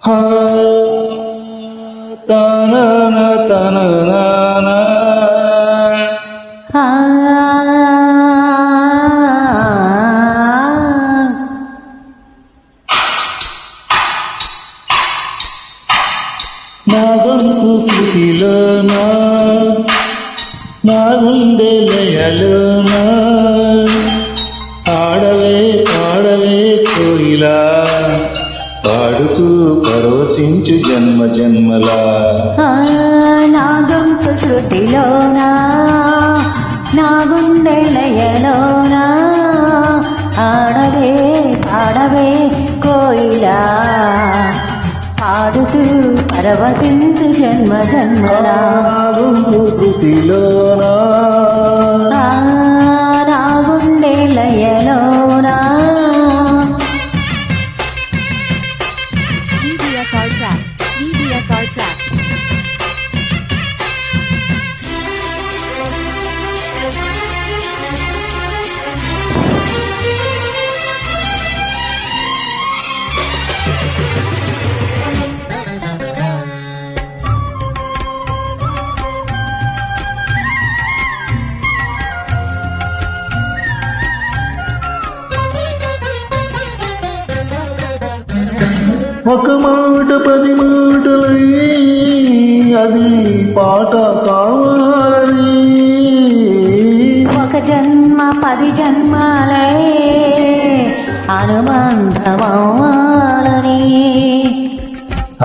హా తనన తనన నా గొంతు శృతిలోన నా గుండె లయలోన ఆడవే ఆడవే కోయిలా పాడుతూ పరవశించు జన్మ జన్మలా నా గొంతు శృతిలోనా నా గుండె లయలోనా ఆడవే పాడవే కోయిలా పాడుతూ పరవశించు జన్మ జన్మలా శృతిలోనా నా గుండె లయలోనా VBSR Tracks. VBSR Tracks. ఒక మాట 10 మాటలై అది పాట కావాలని ఒక జన్మ 10 జన్మాలై అనుబంధమవ్వాలని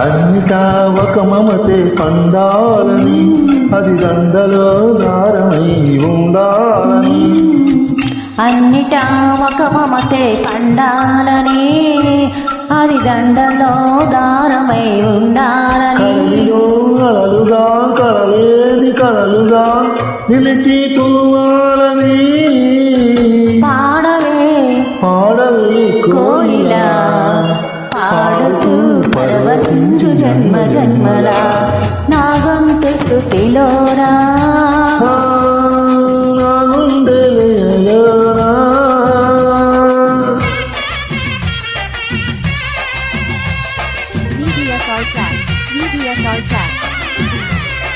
అన్నిటా ఒక మమతే పండాలని అది దండలో దారమై ఉండాలని అన్నిటా ఒక మమతే పండాలని అది దండలో దారమై ఉండాలని కలలుగా కలలేని కలలుగా నిలిచిపోవాలని పాడవే పాడవే కోయిలా పాడుతూ పరవశించు జన్మ జన్మలా నా గొంతు స్థుతిలోనా VBSR Tracks. VBSR Tracks.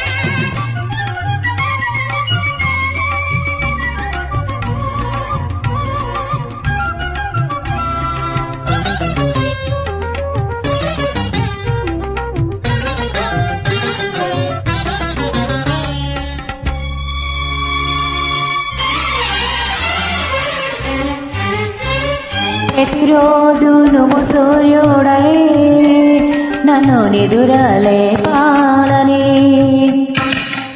ప్రతిరోజు నువ్వు సూర్యుడై నన్ను నిదురలే పాలని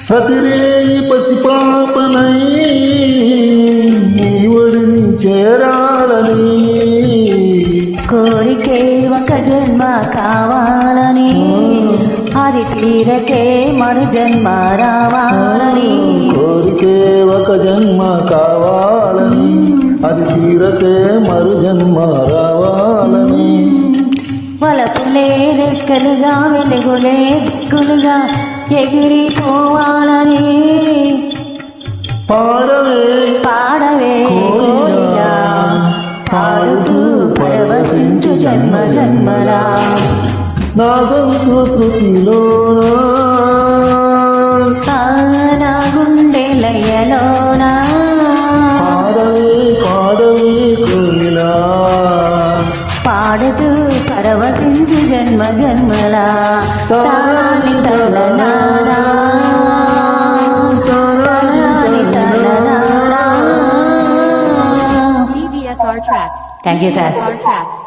ప్రతిరేయి పసిపాపనై నీ ఒడిని చేరాలని కోరికే ఒక జన్మ కావాలని అది తీరకే మరు జన్మ రావాలని కోరికే ఒక జన్మ కావాలని అది తీరకే మరు జన్మ రావాలని వలపులే రెక్కలుగా వెలుగులే దిక్కులుగా ఎగిరిపోవాలని పాడవే పాడవే కోయిలా పాడుతూ పరవశించు జన్మ జన్మలా నా గొంతు శృతిలోనా నా గుండె లయలోనా పాడవే పాడవే కోయిలా పాడుతూ పరవశించు జన్మ జన్మలా తాని తలనారా తాని తలనారా. VBSR Tracks. Thank you, sir. VBSR Tracks.